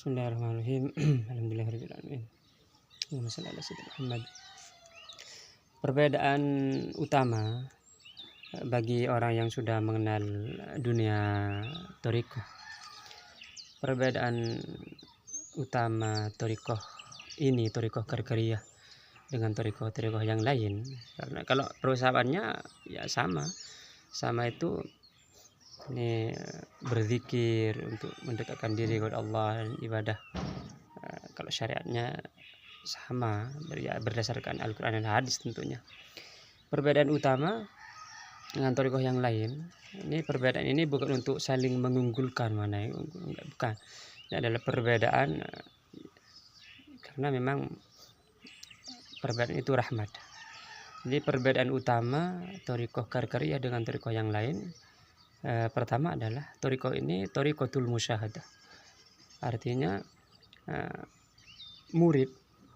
Bismillahirrahmanirrahim. Alhamdulillahirabbil alamin. Allahumma shalli ala sayyidina Muhammad. Perbedaan utama bagi orang yang sudah mengenal dunia thariqah. Perbedaan utama thariqah ini, thariqah Qarqariyah dengan thariqah yang lain, karena kalau persabatannya ya sama itu ini berzikir untuk mendekatkan diri kepada Allah dan ibadah. Kalau syariatnya sama berdasarkan Al-Quran dan hadis tentunya. Perbedaan utama dengan thariqah yang lain, ini perbedaan ini bukan untuk saling mengunggulkan mana yang bukan. Ini adalah perbedaan karena memang perbedaan itu rahmat. Jadi perbedaan utama thariqah Qarqariyah dengan thariqah yang lain, pertama adalah thariqah ini thariqatul musyahadah. Artinya murid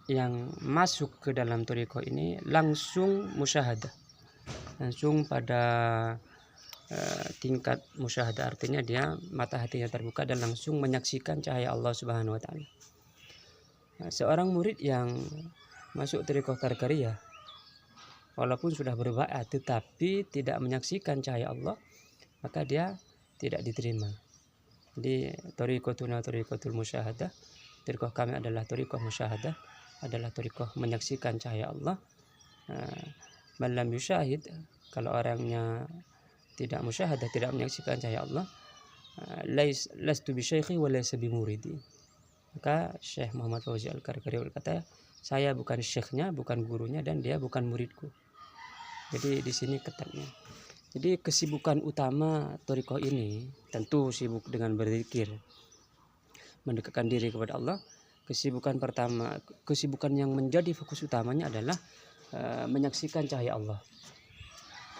yang masuk ke dalam thariqah ini langsung musyahadah, langsung pada tingkat musyahadah, artinya dia mata hatinya terbuka dan langsung menyaksikan cahaya Allah Subhanahu wa taala. Seorang murid yang masuk thariqah Qarqariyah walaupun sudah berbaiat tetapi tidak menyaksikan cahaya Allah, maka dia tidak diterima. Jadi thariqatuna thariqatul musyahadah, thariqah kami adalah thariqah musyahadah, adalah thariqah menyaksikan cahaya Allah. Man lam yusyahid, kalau orangnya tidak musyahadah, tidak menyaksikan cahaya Allah, lastu bi syaikhi wa laysa bi muridi. Maka Syekh Muhammad Fauzi Al-Qarqari berkata, saya bukan syekhnya, bukan gurunya, dan dia bukan muridku. Jadi di sini ketatnya. Jadi kesibukan utama thariqah ini tentu sibuk dengan berzikir, mendekatkan diri kepada Allah. Kesibukan pertama, kesibukan yang menjadi fokus utamanya adalah menyaksikan cahaya Allah.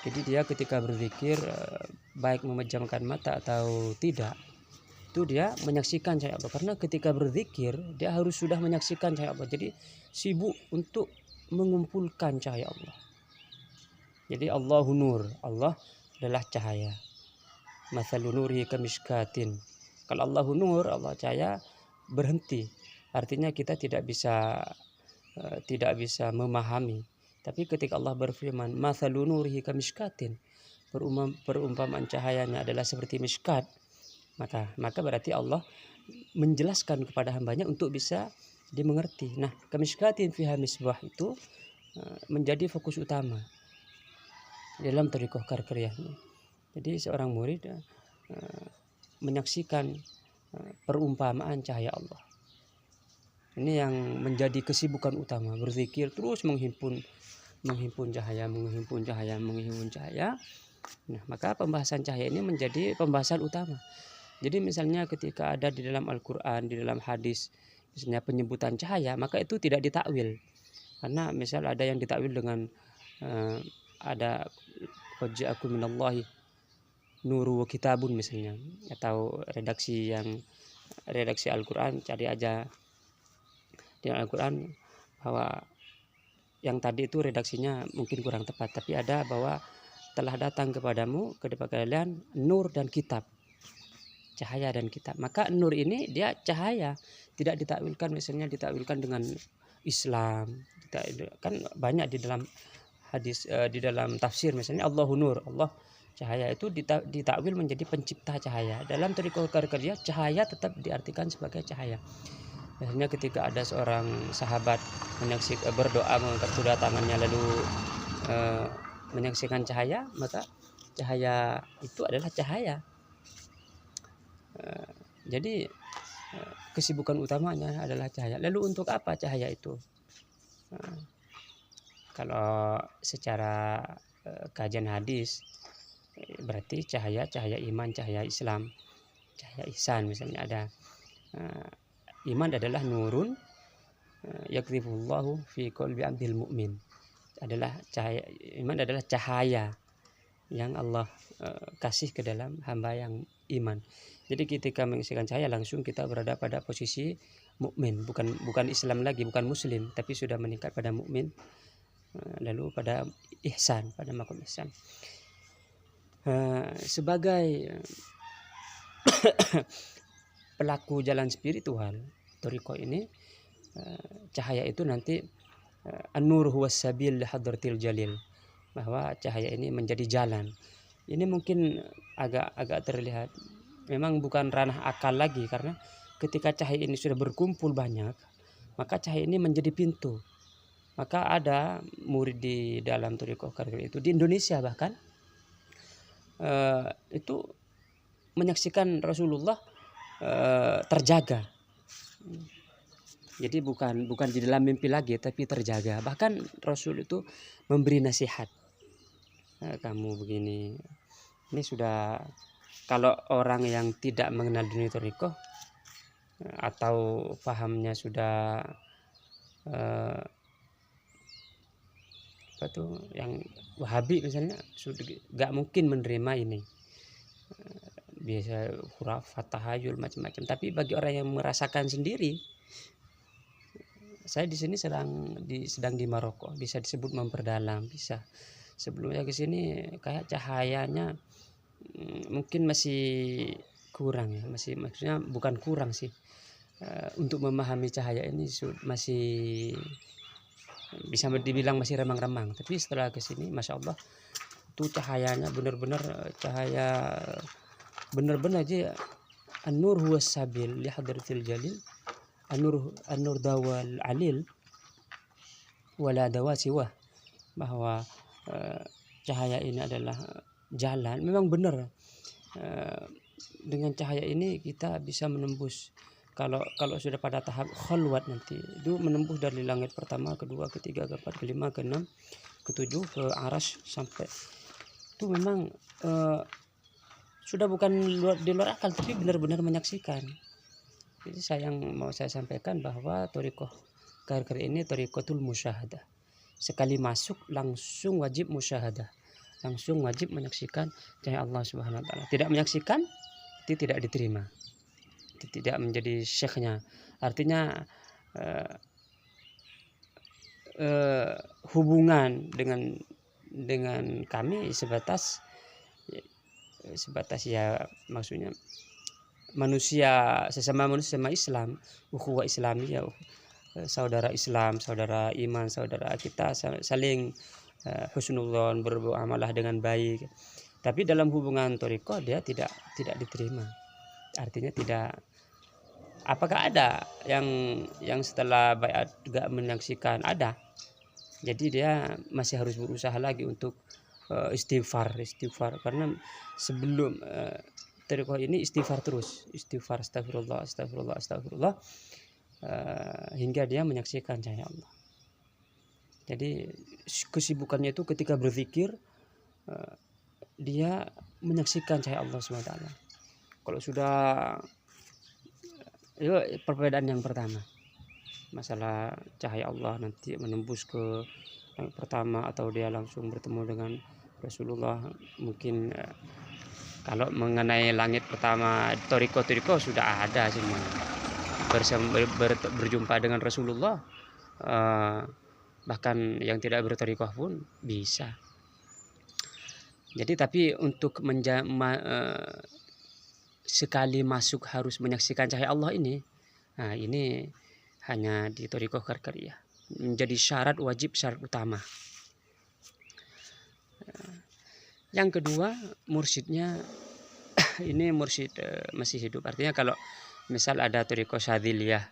Jadi dia ketika berzikir, baik memejamkan mata atau tidak, itu dia menyaksikan cahaya Allah. Karena ketika berzikir dia harus sudah menyaksikan cahaya Allah. Jadi sibuk untuk mengumpulkan cahaya Allah. Jadi Allahu nur, Allah adalah cahaya. Mathalu nurihi kamishkatin. Kalau Allahu nur, Allah cahaya, berhenti. Artinya kita tidak bisa memahami. Tapi ketika Allah berfirman, mathalu nurihi kamishkatin, perumpamaan cahayanya adalah seperti miskat, maka berarti Allah menjelaskan kepada hambanya untuk bisa dimengerti. Nah, kamishkatin fiha misbah itu menjadi fokus utama dalam thariqah Qarqariyah ini. Jadi seorang murid menyaksikan perumpamaan cahaya Allah. Ini yang menjadi kesibukan utama, berzikir terus menghimpun cahaya. Nah, maka pembahasan cahaya ini menjadi pembahasan utama. Jadi misalnya ketika ada di dalam Al-Quran, di dalam hadis, misalnya penyebutan cahaya, maka itu tidak ditakwil. Karena misal ada yang ditakwil dengan ada qad ja'akum minallahi nuru wa kitabun misalnya, atau redaksi Al-Quran, cari aja di Al-Quran bahwa yang tadi itu redaksinya mungkin kurang tepat, tapi ada bahwa telah datang kepadamu kepada kalian nur dan kitab, cahaya dan kitab. Maka nur ini dia cahaya, tidak ditakwilkan, misalnya ditakwilkan dengan Islam. Kan banyak di dalam hadis, di dalam tafsir misalnya Allahu nur, Allah cahaya, itu ditakwil menjadi pencipta cahaya. Dalam thariqah Qarqariyah cahaya tetap diartikan sebagai cahaya. Misalnya ketika ada seorang sahabat berdoa mengangkat kedua tangannya lalu menyaksikan cahaya, maka cahaya itu adalah cahaya. Jadi kesibukan utamanya adalah cahaya. Lalu untuk apa cahaya itu? Kalau secara kajian hadis berarti cahaya iman, cahaya Islam, cahaya ihsan. Misalnya ada iman adalah nurun yakdhifullahu fi qalbi abdil mu'min. Adalah cahaya, iman adalah cahaya yang Allah kasih ke dalam hamba yang iman. Jadi ketika menyaksikan cahaya langsung kita berada pada posisi mukmin, bukan Islam lagi, bukan muslim, tapi sudah meningkat pada mukmin, lalu pada ihsan, pada makom ihsan. Sebagai pelaku jalan spiritual thariqah ini, cahaya itu nanti an-nur huwas sabil li hadratil jalil, bahwa cahaya ini menjadi jalan. Ini mungkin agak terlihat memang bukan ranah akal lagi, karena ketika cahaya ini sudah berkumpul banyak, maka cahaya ini menjadi pintu. Maka ada murid di dalam thariqah Karkari itu di Indonesia bahkan itu menyaksikan Rasulullah terjaga. Jadi bukan di dalam mimpi lagi, tapi terjaga. Bahkan Rasul itu memberi nasihat, kamu begini. Ini sudah, kalau orang yang tidak mengenal dunia thariqah atau pahamnya sudah apa tuh yang Wahabi misalnya, sudah gak mungkin menerima ini. Biasa khurafat, tahayul, macam-macam. Tapi bagi orang yang merasakan sendiri, saya di sini sedang di Maroko, bisa disebut memperdalam, bisa. Sebelumnya ke sini kayak cahayanya mungkin masih kurang ya, maksudnya bukan kurang sih. Untuk memahami cahaya ini masih bisa dibilang masih remang-remang. Tapi setelah ke sini, masya Allah, itu cahayanya benar-benar cahaya benar-benar aja. An-nur huwas sabil li hadratil jalil, an-nur dawal alil wala dawa siwah, bahwa cahaya ini adalah jalan. Memang benar, dengan cahaya ini kita bisa menembus. Kalau sudah pada tahap khalwat nanti, itu menembus dari langit pertama, kedua, ketiga, keempat, kelima, keenam, ketujuh, ke aras, sampai itu memang sudah bukan di luar akal, tapi benar-benar menyaksikan. Jadi mau saya sampaikan bahwa thariqah Karkari ini thariqatul musyahadah. Sekali masuk langsung wajib musyahadah, langsung wajib menyaksikan cahaya Allah Subhanahu wa taala. Tidak menyaksikan, itu tidak diterima, itu tidak menjadi syekhnya. Artinya hubungan dengan kami sebatas ya, maksudnya sesama manusia, sesama Islam, ukhuwah Islamiyah, saudara Islam, saudara iman, saudara kita saling husnudzon, bermuamalah dengan baik. Tapi dalam hubungan thariqah dia tidak diterima. Artinya tidak. Apakah ada yang setelah baiat gak menyaksikan? Ada. Jadi dia masih harus berusaha lagi untuk istighfar, karena sebelum thariqah ini istighfar terus, astagfirullah hingga dia menyaksikan cahaya Allah. Jadi kesibukannya itu ketika berzikir, dia menyaksikan cahaya Allah SWT. Kalau sudah, itu perbedaan yang pertama, masalah cahaya Allah nanti menembus ke langit pertama, atau dia langsung bertemu dengan Rasulullah. Mungkin kalau mengenai langit pertama, thariqah sudah ada semua. Berjumpa dengan Rasulullah, bahkan yang tidak berthariqah pun bisa. Jadi tapi untuk sekali masuk harus menyaksikan cahaya Allah ini, nah ini hanya di thariqah Karkariyah, menjadi syarat wajib, syarat utama. Yang kedua, mursyidnya ini mursyid masih hidup. Artinya kalau misal ada thariqah Syadziliyah,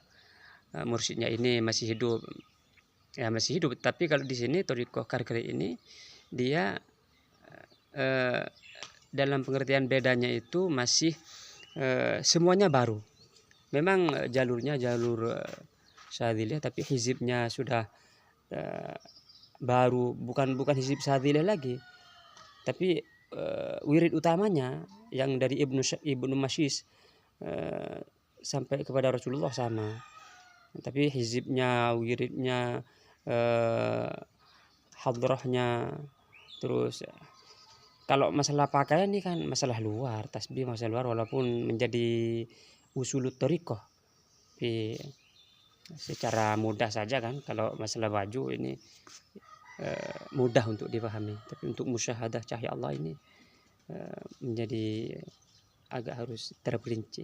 mursyidnya ini masih hidup, ya masih hidup. Tapi kalau di sini thariqah Karkari ini dia dalam pengertian bedanya itu masih semuanya baru. Memang jalurnya jalur Syadziliyah, tapi hizibnya sudah baru, bukan hizib Syadziliyah lagi. Tapi wirid utamanya yang dari Ibnu Masyis sampai kepada Rasulullah sama. Tapi hizibnya, wiridnya, hadrahnya, terus kalau masalah pakaian ini kan masalah luar, tasbih masalah luar, walaupun menjadi usulut thariqah. Tapi secara mudah saja kan, kalau masalah baju ini mudah untuk dipahami. Tapi untuk musyahadah cahaya Allah ini menjadi agak harus terperinci.